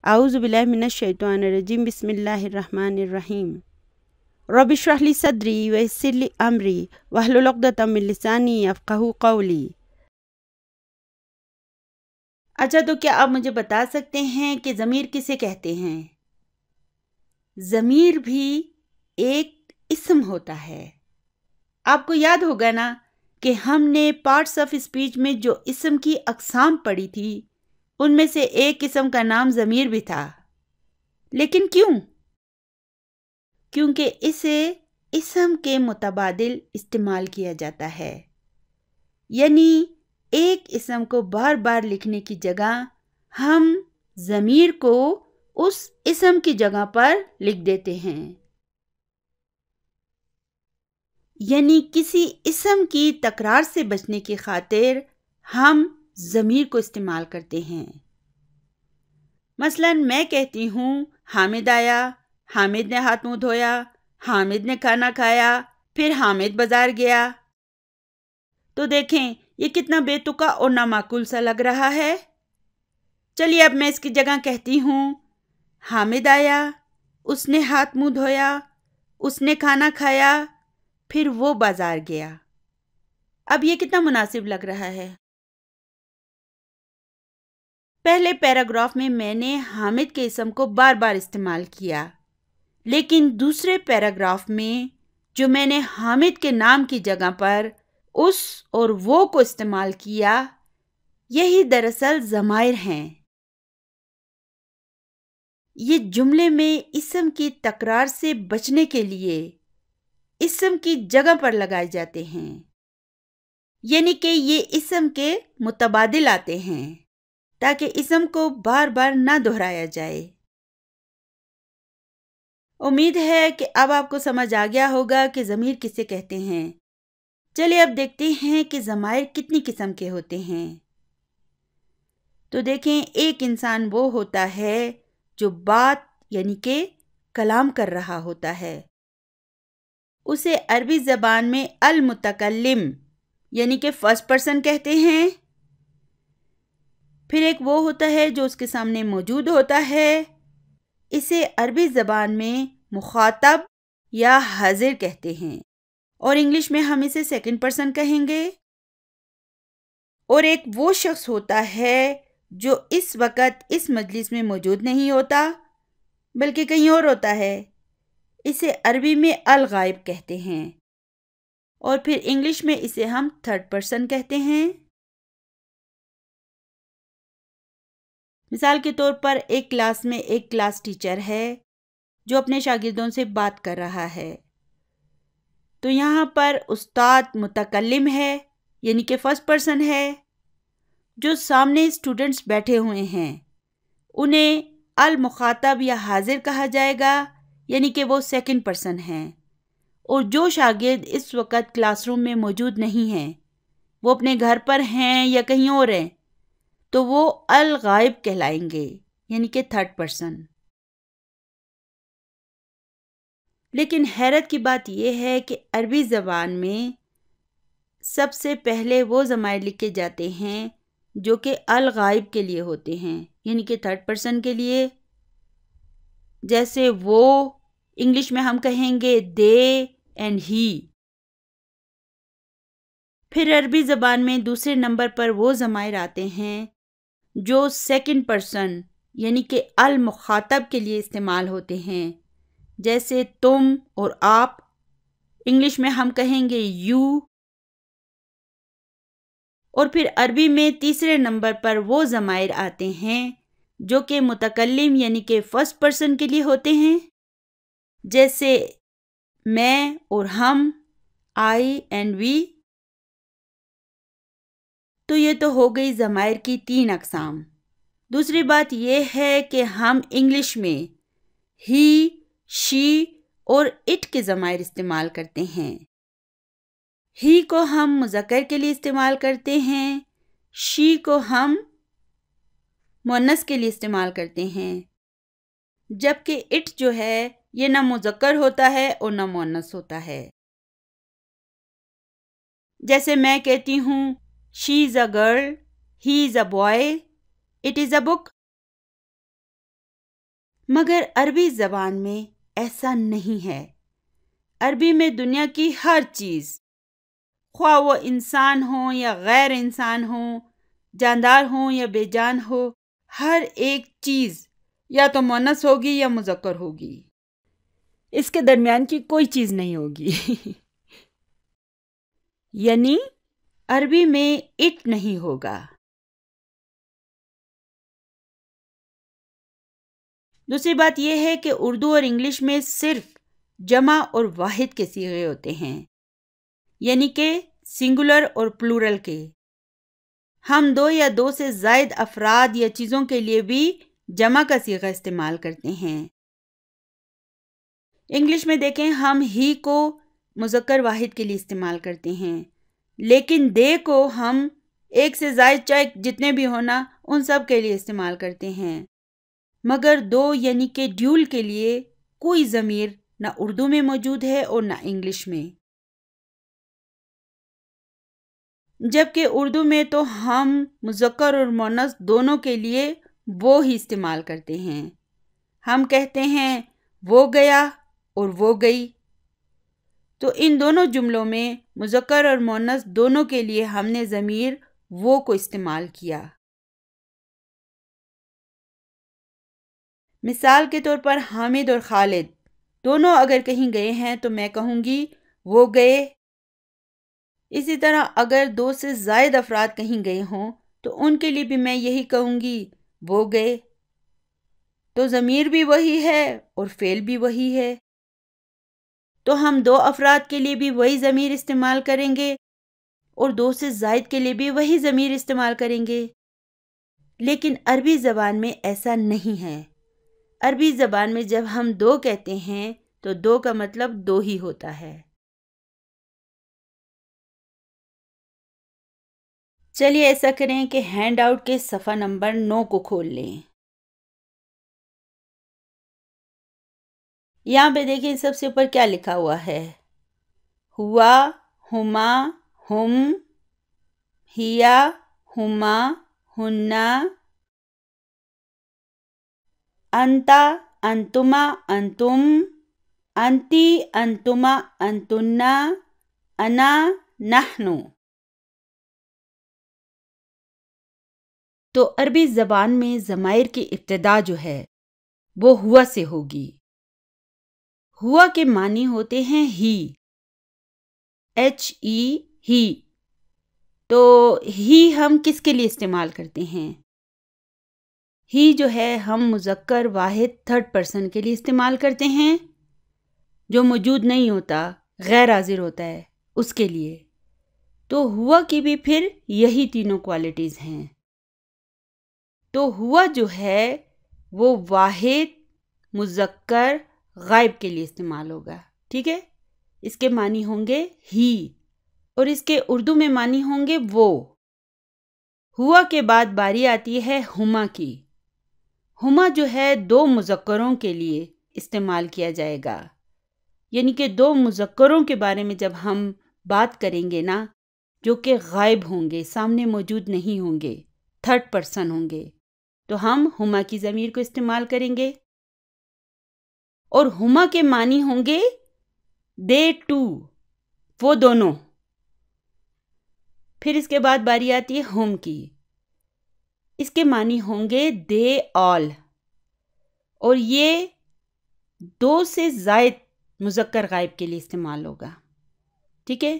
اعوذ باللہ من الشیطان الرجیم بسم اللہ الرحمن الرحیم رب اشرح لی صدری ویسر لی امری واحلل عقدۃ من لسانی یفقہوا قولی۔ اچھا، تو کیا آپ مجھے بتا سکتے ہیں کہ ضمیر کسے کہتے ہیں؟ ضمیر بھی ایک اسم ہوتا ہے۔ آپ کو یاد ہوگا نا کہ ہم نے پارٹس آف اسپیچ میں جو اسم کی اقسام پڑھی تھی ان میں سے ایک قسم کا نام ضمیر بھی تھا، لیکن کیوں؟ کیونکہ اسے اسم کے متبادل استعمال کیا جاتا ہے، یعنی ایک اسم کو بار بار لکھنے کی جگہ ہم ضمیر کو اس اسم کی جگہ پر لکھ دیتے ہیں، یعنی کسی اسم کی تکرار سے بچنے کی خاطر ہم ضمیر کو استعمال کرتے ہیں۔ مثلا میں کہتی ہوں حامد آیا، حامد نے ہاتھ منہ دھویا، حامد نے کھانا کھایا، پھر حامد بازار گیا۔ تو دیکھیں یہ کتنا بے تکا اور نامعقول سا لگ رہا ہے۔ چلیے اب میں اس کی جگہ کہتی ہوں حامد آیا، اس نے ہاتھ منہ دھویا، اس نے کھانا کھایا، پھر وہ بازار گیا۔ اب یہ کتنا مناسب لگ رہا ہے۔ پہلے پیراگراف میں نے حامد کے اسم کو بار بار استعمال کیا، لیکن دوسرے پیراگراف میں جو میں نے حامد کے نام کی جگہ پر اس اور وہ کو استعمال کیا، یہی دراصل ضمائر ہیں۔ یہ جملے میں اسم کی تکرار سے بچنے کے لیے اسم کی جگہ پر لگائے جاتے ہیں، یعنی کہ یہ اسم کے متبادل آتے ہیں تاکہ اسم کو بار بار نہ دہرایا جائے۔ امید ہے کہ اب آپ کو سمجھ آ گیا ہوگا کہ ضمیر کسے کہتے ہیں۔ چلیے اب دیکھتے ہیں کہ ضمائر کتنی قسم کے ہوتے ہیں۔ تو دیکھیں، ایک انسان وہ ہوتا ہے جو بات یعنی کہ کلام کر رہا ہوتا ہے، اسے عربی زبان میں المتکلم یعنی کہ فرسٹ پرسن کہتے ہیں۔ پھر ایک وہ ہوتا ہے جو اس کے سامنے موجود ہوتا ہے، اسے عربی زبان میں مخاطب یا حاضر کہتے ہیں، اور انگلش میں ہم اسے سیکنڈ پرسن کہیں گے۔ اور ایک وہ شخص ہوتا ہے جو اس وقت اس مجلس میں موجود نہیں ہوتا بلکہ کہیں اور ہوتا ہے، اسے عربی میں الغائب کہتے ہیں، اور پھر انگلش میں اسے ہم تھرڈ پرسن کہتے ہیں۔ مثال کے طور پر ایک کلاس میں ایک کلاس ٹیچر ہے جو اپنے شاگردوں سے بات کر رہا ہے، تو یہاں پر استاد متکلم ہے یعنی کہ فرسٹ پرسن ہے، جو سامنے اسٹوڈنٹس بیٹھے ہوئے ہیں انہیں المخاطب یا حاضر کہا جائے گا، یعنی کہ وہ سیکنڈ پرسن ہیں، اور جو شاگرد اس وقت کلاس روم میں موجود نہیں ہیں، وہ اپنے گھر پر ہیں یا کہیں اور ہیں، تو وہ الغائب کہلائیں گے یعنی کہ تھرڈ پرسن۔ لیکن حیرت کی بات یہ ہے کہ عربی زبان میں سب سے پہلے وہ ضمائر لکھے جاتے ہیں جو کہ الغائب کے لیے ہوتے ہیں، یعنی کہ تھرڈ پرسن کے لیے، جیسے وہ انگلش میں ہم کہیں گے دے اینڈ ہی۔ پھر عربی زبان میں دوسرے نمبر پر وہ ضمائر آتے ہیں جو سیکنڈ پرسن یعنی کہ المخاطب کے لیے استعمال ہوتے ہیں، جیسے تم اور آپ، انگلش میں ہم کہیں گے یو۔ اور پھر عربی میں تیسرے نمبر پر وہ ضمائر آتے ہیں جو کہ متکلم یعنی کہ فرسٹ پرسن کے لیے ہوتے ہیں، جیسے میں اور ہم، آئی اینڈ وی۔ تو یہ تو ہو گئی ضمائر کی 3 اقسام۔ دوسری بات یہ ہے کہ ہم انگلش میں ہی، شی اور اٹ کے ضمائر استعمال کرتے ہیں۔ ہی کو ہم مذکر کے لیے استعمال کرتے ہیں، شی کو ہم مؤنث کے لیے استعمال کرتے ہیں، جبکہ اٹ جو ہے یہ نہ مذکر ہوتا ہے اور نہ مؤنث ہوتا ہے۔ جیسے میں کہتی ہوں she is a girl, he is a boy, it is a book. مگر عربی زبان میں ایسا نہیں ہے۔ عربی میں دنیا کی ہر چیز، خواہ وہ انسان ہو یا غیر انسان ہو، جاندار ہو یا بے جان ہو، ہر ایک چیز یا تو مؤنث ہوگی یا مذکر ہوگی، اس کے درمیان کی کوئی چیز نہیں ہوگی۔ یعنی عربی میں اٹ نہیں ہوگا۔ دوسری بات یہ ہے کہ اردو اور انگلش میں صرف جمع اور واحد کے صیغے ہوتے ہیں، یعنی کہ سنگولر اور پلورل کے۔ ہم دو یا دو سے زائد افراد یا چیزوں کے لیے بھی جمع کا صیغہ استعمال کرتے ہیں۔ انگلش میں دیکھیں، ہم ہی کو مذکر واحد کے لیے استعمال کرتے ہیں، لیکن دے کو ہم ایک سے زائد چاہے جتنے بھی ہونا ان سب کے لیے استعمال کرتے ہیں، مگر دو یعنی کہ ڈیول کے لیے کوئی ضمیر نہ اردو میں موجود ہے اور نہ انگلش میں۔ جبکہ اردو میں تو ہم مذکر اور مؤنث دونوں کے لیے وہ ہی استعمال کرتے ہیں۔ ہم کہتے ہیں وہ گیا اور وہ گئی، تو ان دونوں جملوں میں مذکر اور مؤنث دونوں کے لیے ہم نے ضمیر وہ کو استعمال کیا۔ مثال کے طور پر حامد اور خالد دونوں اگر کہیں گئے ہیں تو میں کہوں گی وہ گئے۔ اسی طرح اگر دو سے زائد افراد کہیں گئے ہوں تو ان کے لیے بھی میں یہی کہوں گی وہ گئے۔ تو ضمیر بھی وہی ہے اور فعل بھی وہی ہے، تو ہم دو افراد کے لیے بھی وہی ضمیر استعمال کریں گے اور دو سے زائد کے لیے بھی وہی ضمیر استعمال کریں گے۔ لیکن عربی زبان میں ایسا نہیں ہے۔ عربی زبان میں جب ہم دو کہتے ہیں تو دو کا مطلب دو ہی ہوتا ہے۔ چلیے ایسا کریں کہ ہینڈ آؤٹ کے صفحہ نمبر 9 کو کھول لیں۔ یہاں پہ دیکھیں سب سے اوپر کیا لکھا ہوا ہے؟ ہوا، ہما، ہم، ہیا، ہما، ہننا، انتا، انتما، انتم، انتی، انتما، انتنا، انا، نحنو۔ تو عربی زبان میں ضمائر کی ابتدا جو ہے وہ ہوا سے ہوگی۔ ہوا کے معنی ہوتے ہیں ہی، ہی۔ تو ہی ہم کس کے لیے استعمال کرتے ہیں؟ ہی جو ہے ہم مذکر واحد تھرڈ پرسن کے لیے استعمال کرتے ہیں، جو موجود نہیں ہوتا، غیر حاضر ہوتا ہے، اس کے لیے۔ تو ہوا کی بھی پھر یہی تینوں کوالٹیز ہیں۔ تو ہوا جو ہے وہ واحد مذکر غائب کے لیے استعمال ہوگا، ٹھیک ہے؟ اس کے معنی ہوں گے ہی، اور اس کے اردو میں معنی ہوں گے وہ۔ ہوا کے بعد باری آتی ہے ہما کی۔ ہما جو ہے دو مذکروں کے لیے استعمال کیا جائے گا، یعنی کہ دو مذکروں کے بارے میں جب ہم بات کریں گے نا، جو کہ غائب ہوں گے، سامنے موجود نہیں ہوں گے، تھرڈ پرسن ہوں گے، تو ہم ہما کی ضمیر کو استعمال کریں گے، اور ہما کے معنی ہوں گے دے ٹو، وہ دونوں۔ پھر اس کے بعد باری آتی ہے ہم کی۔ اس کے معنی ہوں گے دے آل، اور یہ دو سے زائد مذکر غائب کے لیے استعمال ہوگا، ٹھیک ہے؟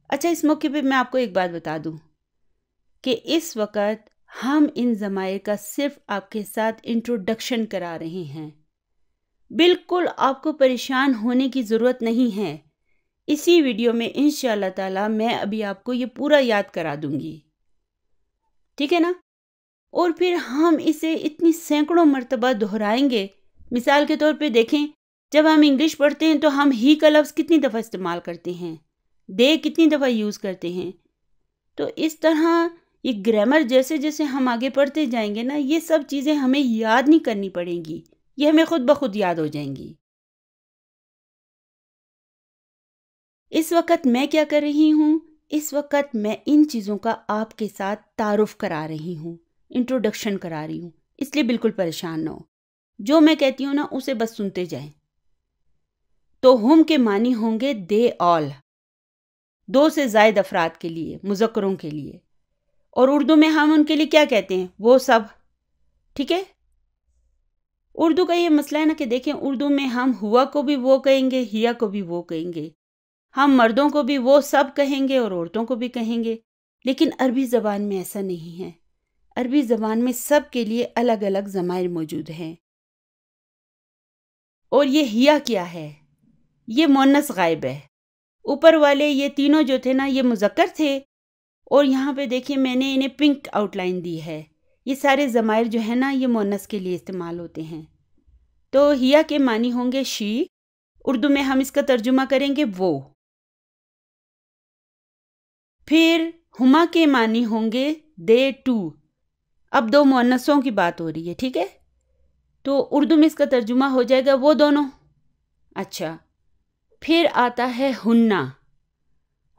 اچھا، اس موقع پہ میں آپ کو ایک بات بتا دوں کہ اس وقت ہم ان ضمائر کا صرف آپ کے ساتھ انٹروڈکشن کرا رہے ہیں، بالکل آپ کو پریشان ہونے کی ضرورت نہیں ہے۔ اسی ویڈیو میں انشاءاللہ تعالی میں ابھی آپ کو یہ پورا یاد کرا دوں گی، ٹھیک ہے نا؟ اور پھر ہم اسے اتنی سینکڑوں مرتبہ دہرائیں گے۔ مثال کے طور پہ دیکھیں، جب ہم انگلش پڑھتے ہیں تو ہم ہی کا لفظ کتنی دفعہ استعمال کرتے ہیں، دے کتنی دفعہ یوز کرتے ہیں۔ تو اس طرح یہ گرامر جیسے جیسے ہم آگے پڑھتے جائیں گے نا، یہ سب چیزیں ہمیں یاد نہیں کرنی پڑیں گی، یہ ہمیں خود بخود یاد ہو جائیں گی۔ اس وقت میں کیا کر رہی ہوں؟ اس وقت میں ان چیزوں کا آپ کے ساتھ تعارف کرا رہی ہوں، انٹروڈکشن کرا رہی ہوں، اس لیے بالکل پریشان نہ ہو۔ جو میں کہتی ہوں نا اسے بس سنتے جائیں. تو ہم کے معنی ہوں گے دے آل، 2 سے زائد افراد کے لیے، مذکروں کے لیے. اور اردو میں ہم ان کے لیے کیا کہتے ہیں؟ وہ سب. ٹھیک ہے. اردو کا یہ مسئلہ ہے نا کہ دیکھیں اردو میں ہم ہوا کو بھی وہ کہیں گے، ہیا کو بھی وہ کہیں گے، ہم مردوں کو بھی وہ سب کہیں گے اور عورتوں کو بھی کہیں گے. لیکن عربی زبان میں ایسا نہیں ہے. عربی زبان میں سب کے لیے الگ الگ ضمائر موجود ہیں. اور یہ ہیا کیا ہے؟ یہ مؤنث غائب ہے. اوپر والے یہ تینوں جو تھے نا یہ مذکر تھے، اور یہاں پہ دیکھیں میں نے انہیں پنک آؤٹ لائن دی ہے. یہ سارے ضمائر جو ہیں نا یہ مؤنث کے لیے استعمال ہوتے ہیں. تو ہیا کے معنی ہوں گے شی. اردو میں ہم اس کا ترجمہ کریں گے وہ. پھر ہما کے معنی ہوں گے دے ٹو. اب 2 مؤنثوں کی بات ہو رہی ہے. ٹھیک ہے. تو اردو میں اس کا ترجمہ ہو جائے گا وہ دونوں. اچھا. پھر آتا ہے ہننا.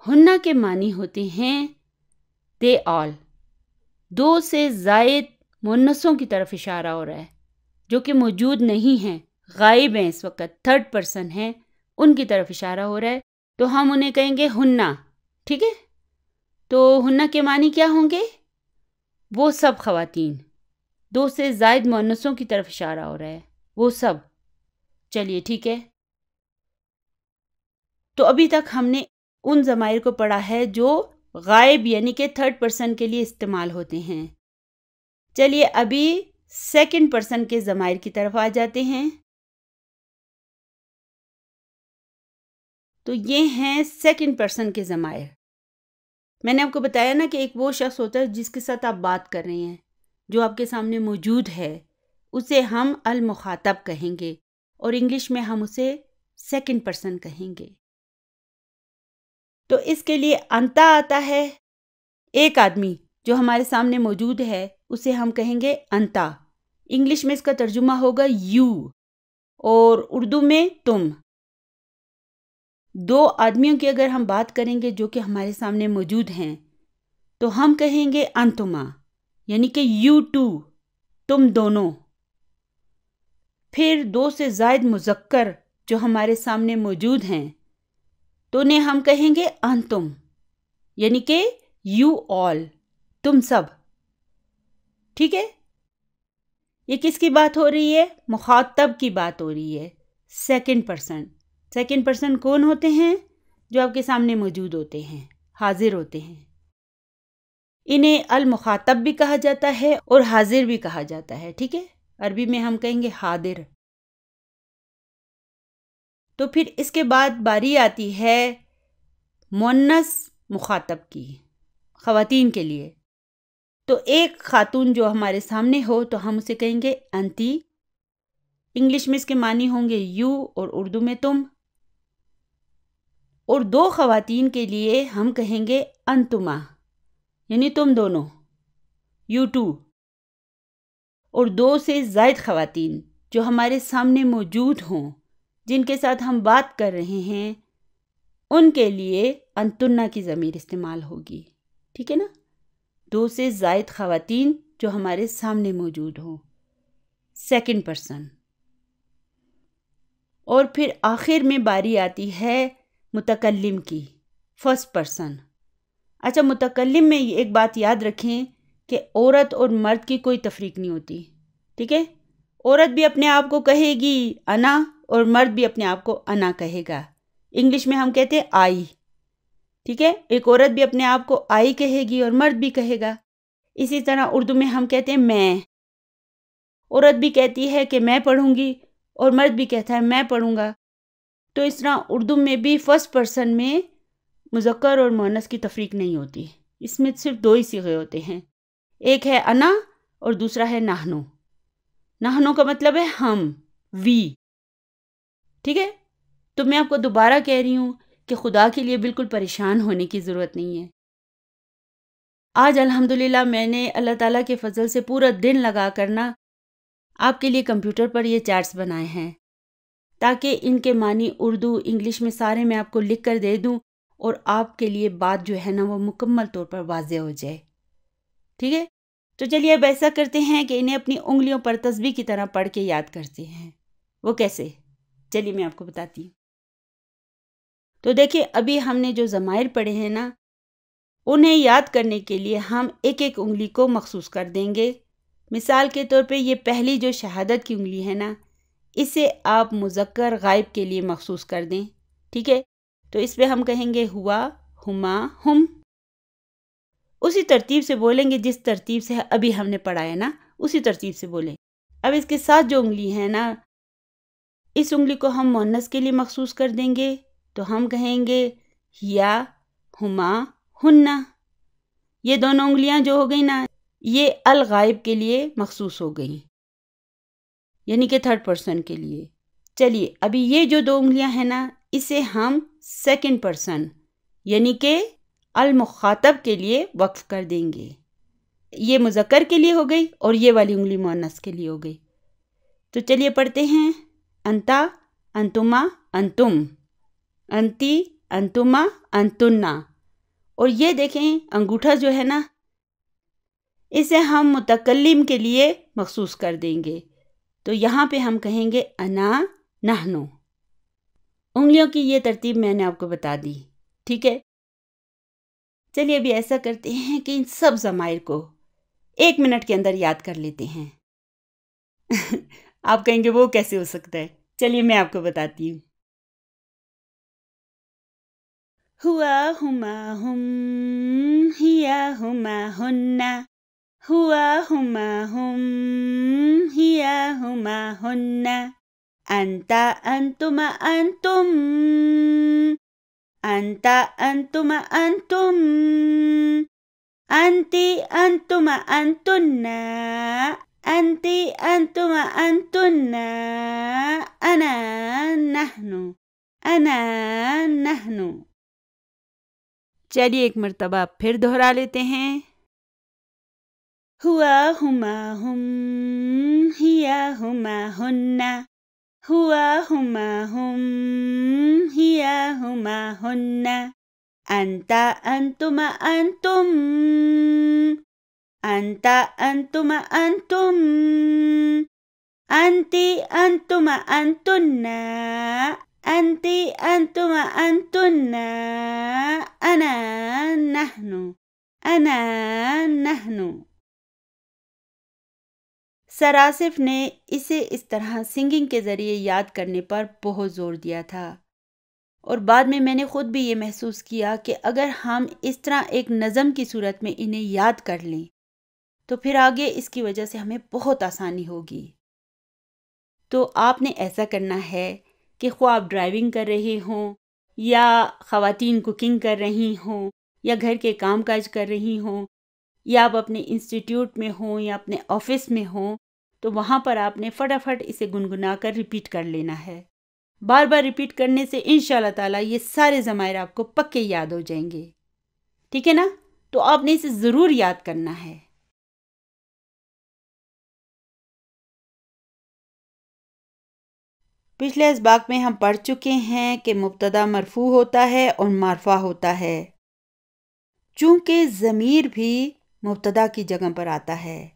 ہننا کے معنی ہوتے ہیں دے آل. 2 سے زائد مؤنثوں کی طرف اشارہ ہو رہا ہے جو کہ موجود نہیں ہیں، غائب ہیں اس وقت، 3rd پرسن ہیں، ان کی طرف اشارہ ہو رہا ہے. تو ہم انہیں کہیں گے ہننا. ٹھیک ہے. تو ہننا کے معنی کیا ہوں گے؟ وہ سب خواتین. 2 سے زائد مؤنثوں کی طرف اشارہ ہو رہا ہے، وہ سب. چلیے ٹھیک ہے. تو ابھی تک ہم نے ان ضمائر کو پڑھا ہے جو غائب یعنی کہ 3rd پرسن کے لیے استعمال ہوتے ہیں. چلیے ابھی 2nd پرسن کے ضمائر کی طرف آ جاتے ہیں. تو یہ ہیں 2nd پرسن کے ضمائر. میں نے آپ کو بتایا نا کہ ایک وہ شخص ہوتا ہے جس کے ساتھ آپ بات کر رہے ہیں، جو آپ کے سامنے موجود ہے، اسے ہم المخاطب کہیں گے، اور انگلش میں ہم اسے 2nd پرسن کہیں گے. تو اس کے لیے انتا آتا ہے. ایک آدمی جو ہمارے سامنے موجود ہے اسے ہم کہیں گے انتا. انگلش میں اس کا ترجمہ ہوگا یو، اور اردو میں تم. 2 آدمیوں کی اگر ہم بات کریں گے جو کہ ہمارے سامنے موجود ہیں تو ہم کہیں گے انتما، یعنی کہ یو ٹو، تم دونوں. پھر 2 سے زائد مذکر جو ہمارے سامنے موجود ہیں تو انہیں ہم کہیں گے انتم، یعنی کہ یو آل، تم سب. ٹھیک ہے. یہ کس کی بات ہو رہی ہے؟ مخاطب کی بات ہو رہی ہے. 2nd person. 2nd پرسن کون ہوتے ہیں؟ جو آپ کے سامنے موجود ہوتے ہیں، حاضر ہوتے ہیں. انہیں المخاطب بھی کہا جاتا ہے اور حاضر بھی کہا جاتا ہے. ٹھیک ہے. عربی میں ہم کہیں گے حاضر. تو پھر اس کے بعد باری آتی ہے مؤنث مخاطب کی، خواتین کے لیے. تو ایک خاتون جو ہمارے سامنے ہو تو ہم اسے کہیں گے انتی. انگلش میں اس کے معنی ہوں گے یو، اور اردو میں تم. اور 2 خواتین کے لیے ہم کہیں گے انتما، یعنی تم دونوں، یو ٹو. اور 2 سے زائد خواتین جو ہمارے سامنے موجود ہوں، جن کے ساتھ ہم بات کر رہے ہیں، ان کے لیے انتنا کی ضمیر استعمال ہوگی. ٹھیک ہے نا. 2 سے زائد خواتین جو ہمارے سامنے موجود ہوں، 2nd پرسن. اور پھر آخر میں باری آتی ہے متکلم کی، 1st پرسن. اچھا، متکلم میں ایک بات یاد رکھیں کہ عورت اور مرد کی کوئی تفریق نہیں ہوتی. ٹھیک ہے. عورت بھی اپنے آپ کو کہے گی انا، اور مرد بھی اپنے آپ کو انا کہے گا. انگلش میں ہم کہتے ہیں آئی. ٹھیک ہے. ایک عورت بھی اپنے آپ کو آئی کہے گی اور مرد بھی کہے گا. اسی طرح اردو میں ہم کہتے ہیں میں. عورت بھی کہتی ہے کہ میں پڑھوں گی اور مرد بھی کہتا ہے میں پڑھوں گا. تو اس طرح اردو میں بھی 1st پرسن میں مذکر اور مؤنث کی تفریق نہیں ہوتی. اس میں صرف 2 ہی صیغے ہوتے ہیں. ایک ہے انا اور دوسرا ہے نحنو. نحنو کا مطلب ہے ہم، وی. ٹھیک ہے. تو میں آپ کو دوبارہ کہہ رہی ہوں کہ خدا کے لیے بالکل پریشان ہونے کی ضرورت نہیں ہے. آج الحمدللہ میں نے اللہ تعالیٰ کے فضل سے پورا دن لگا کرنا آپ کے لیے کمپیوٹر پر یہ چارٹس بنائے ہیں تاکہ ان کے معنی اردو انگلش میں سارے میں آپ کو لکھ کر دے دوں اور آپ کے لیے بات جو ہے نا وہ مکمل طور پر واضح ہو جائے. ٹھیک ہے. تو چلیے اب ایسا کرتے ہیں کہ انہیں اپنی انگلیوں پر تسبیح کی طرح پڑھ کے یاد کرتے ہیں۔ وہ کیسے؟ چلیے میں آپ کو بتاتی ہوں۔ تو دیکھیں ابھی ہم نے جو ضمائر پڑھے ہیں نا، انہیں یاد کرنے کے لیے ہم ایک ایک انگلی کو مخصوص کر دیں گے۔ مثال کے طور پہ یہ پہلی جو شہادت کی انگلی ہے نا، اسے آپ مذکر غائب کے لیے مخصوص کر دیں، ٹھیک ہے؟ تو اس پہ ہم کہیں گے ہوا، ہما، ہم۔ اسی ترتیب سے بولیں گے جس ترتیب سے ابھی ہم نے پڑھا ہے نا، اسی ترتیب سے بولیں۔ اب اس کے ساتھ جو انگلی ہے نا، اس انگلی کو ہم مؤنث کے لیے مخصوص کر دیں گے، تو ہم کہیں گے یا، ہما، ہننا۔ یہ دونوں انگلیاں جو ہو گئی نا، یہ الغائب کے لیے مخصوص ہو گئی، یعنی کہ تھرڈ پرسن کے لیے۔ چلیے ابھی یہ جو دو انگلیاں ہیں نا، اسے ہم سیکنڈ پرسن یعنی کہ المخاطب کے لیے وقف کر دیں گے۔ یہ مذکر کے لیے ہو گئی اور یہ والی انگلی مؤنث کے لیے ہو گئی۔ تو چلیے پڑھتے ہیں، انتا، انتما، انتم، انتی، انتما، انتنا۔ اور یہ دیکھیں انگوٹھا جو ہے نا، اسے ہم متکلم کے لیے مخصوص کر دیں گے، تو یہاں پہ ہم کہیں گے انا، نحنو۔ انگلیوں کی یہ ترتیب میں نے آپ کو بتا دی، ٹھیک ہے؟ چلیے ابھی ایسا کرتے ہیں کہ ان سب ضمائر کو 1 منٹ کے اندر یاد کر لیتے ہیں۔ آپ کہیں گے وہ کیسے ہو سکتا ہے؟ چلیے میں آپ کو بتاتی ہوں۔ ہوا، ہما، ہم، ہیا، ہما، ہننا، ہوا، ہما، ہم، ہیا، ہما، ہننا، انتا، انتما، انتم، انتا، انتما، انتم، انتی، انتما، انتنا، انتی، انتما، انتنا، انا، نحنو، انا، نحنو۔ چلیے ایک مرتبہ پھر دہرا لیتے ہیں۔ ہوا، ہما، ہم، ہیا، ہما، ہننا، ہوا، ہما، ہم، ہیا، ہما، ہننا، انتا، انتما، انتم، انتا، انتما، انتم، انتی، انتما، انتنا، انتی، انتما، انتنا، انا، نحنو، انا، نحنو۔ سر آصف نے اسے اس طرح سنگنگ کے ذریعے یاد کرنے پر بہت زور دیا تھا، اور بعد میں نے خود بھی یہ محسوس کیا کہ اگر ہم اس طرح ایک نظم کی صورت میں انہیں یاد کر لیں تو پھر آگے اس کی وجہ سے ہمیں بہت آسانی ہوگی۔ تو آپ نے ایسا کرنا ہے کہ خواہ آپ ڈرائیونگ کر رہے ہوں، یا خواتین کوکنگ کر رہی ہوں، یا گھر کے کام کاج کر رہی ہوں، یا آپ اپنے انسٹیٹیوٹ میں ہوں یا اپنے آفس میں ہوں، تو وہاں پر آپ نے فٹافٹ اسے گنگنا کر ریپیٹ کر لینا ہے۔ بار بار ریپیٹ کرنے سے انشاءاللہ تعالیٰ یہ سارے ضمائر آپ کو پکے یاد ہو جائیں گے، ٹھیک ہے نا؟ تو آپ نے اسے ضرور یاد کرنا ہے۔ پچھلے اسباق میں ہم پڑھ چکے ہیں کہ مبتدا مرفوع ہوتا ہے اور معرفہ ہوتا ہے، چونکہ ضمیر بھی مبتدا کی جگہ پر آتا ہے،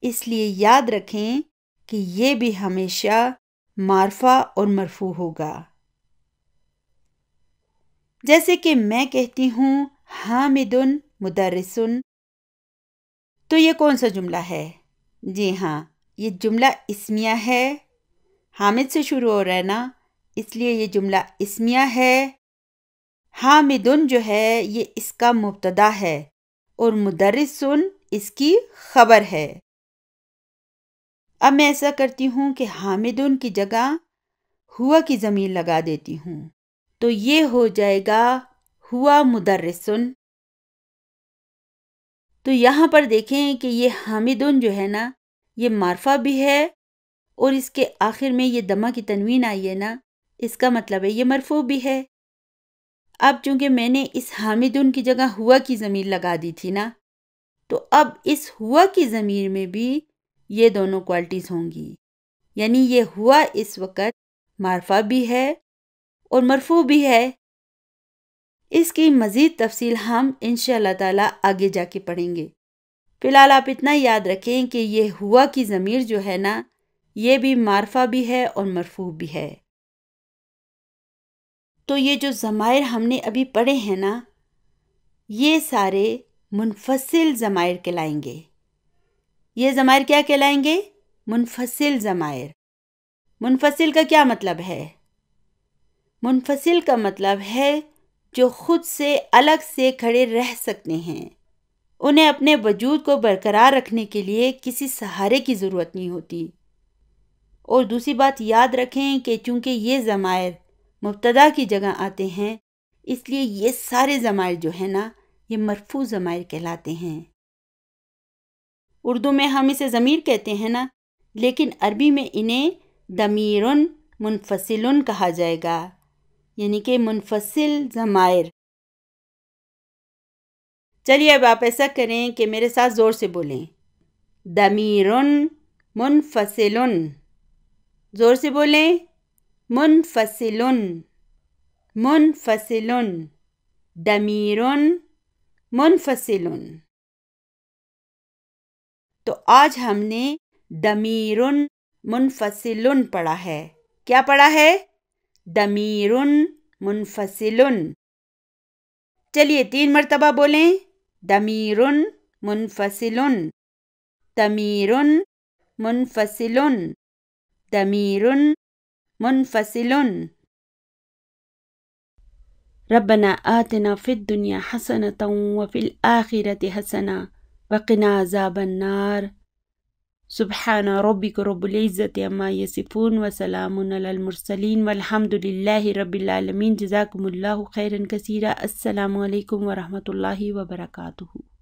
اس لیے یاد رکھیں کہ یہ بھی ہمیشہ معرفہ اور مرفوع ہوگا۔ جیسے کہ میں کہتی ہوں حامد مدرس، تو یہ کون سا جملہ ہے؟ جی ہاں، یہ جملہ اسمیہ ہے، حامد سے شروع ہو رہا ہے نا، اس لیے یہ جملہ اسمیہ ہے۔ حامدن جو ہے یہ اس کا مبتدا ہے اور مدرسن اس کی خبر ہے۔ اب میں ایسا کرتی ہوں کہ حامدن کی جگہ ہوا کی ضمیر لگا دیتی ہوں، تو یہ ہو جائے گا ہوا مدرسن۔ تو یہاں پر دیکھیں کہ یہ حامدن جو ہے نا، یہ معرفہ بھی ہے اور اس کے آخر میں یہ دمہ کی تنوین آئی ہے نا، اس کا مطلب ہے یہ مرفوع بھی ہے۔ اب چونکہ میں نے اس حامدن کی جگہ ہوا کی ضمیر لگا دی تھی نا، تو اب اس ہوا کی ضمیر میں بھی یہ دونوں کوالٹیز ہوں گی، یعنی یہ ہوا اس وقت معرفہ بھی ہے اور مرفوع بھی ہے۔ اس کی مزید تفصیل ہم انشاءاللہ تعالی آگے جا کے پڑھیں گے۔ فی الحال آپ اتنا یاد رکھیں کہ یہ ہوا کی ضمیر جو ہے نا، یہ بھی معرفہ بھی ہے اور مرفوع بھی ہے۔ تو یہ جو ضمائر ہم نے ابھی پڑھے ہیں نا، یہ سارے منفصل ضمائر کہلائیں گے۔ یہ ضمائر کیا کہلائیں گے؟ منفصل ضمائر۔ منفصل کا کیا مطلب ہے؟ منفصل کا مطلب ہے جو خود سے الگ سے کھڑے رہ سکتے ہیں، انہیں اپنے وجود کو برقرار رکھنے کے لیے کسی سہارے کی ضرورت نہیں ہوتی۔ اور دوسری بات یاد رکھیں کہ چونکہ یہ ضمائر مبتدا کی جگہ آتے ہیں، اس لیے یہ سارے ضمائر جو ہیں نا، یہ مرفوع ضمائر کہلاتے ہیں۔ اردو میں ہم اسے ضمیر کہتے ہیں نا، لیکن عربی میں انہیں ضمیر منفصل کہا جائے گا، یعنی کہ منفصل ضمائر۔ چلیے اب آپ ایسا کریں کہ میرے ساتھ زور سے بولیں، ضمیر منفصل۔ زور سے بولیں، منفصل، منفصل، ضمیر منفصل۔ تو آج ہم نے ضمیر منفصل پڑھا ہے۔ کیا پڑھا ہے؟ ضمیر منفصل۔ چلیے 3 مرتبہ بولیں، ضمیر منفصل، ضمیر منفصل، ضمیر منفصل۔ ربنا آتنا فی الدنیا حسنۃ وفی الآخرۃ حسنۃ وقنا عذاب النار۔ سبحان ربک رب العزۃ عما یصفون وسلام علی المرسلین والحمد للہ رب العالمین۔ جزاکم اللہ خیرا کثیرا۔ السلام علیکم ورحمۃ اللہ وبرکاتہ۔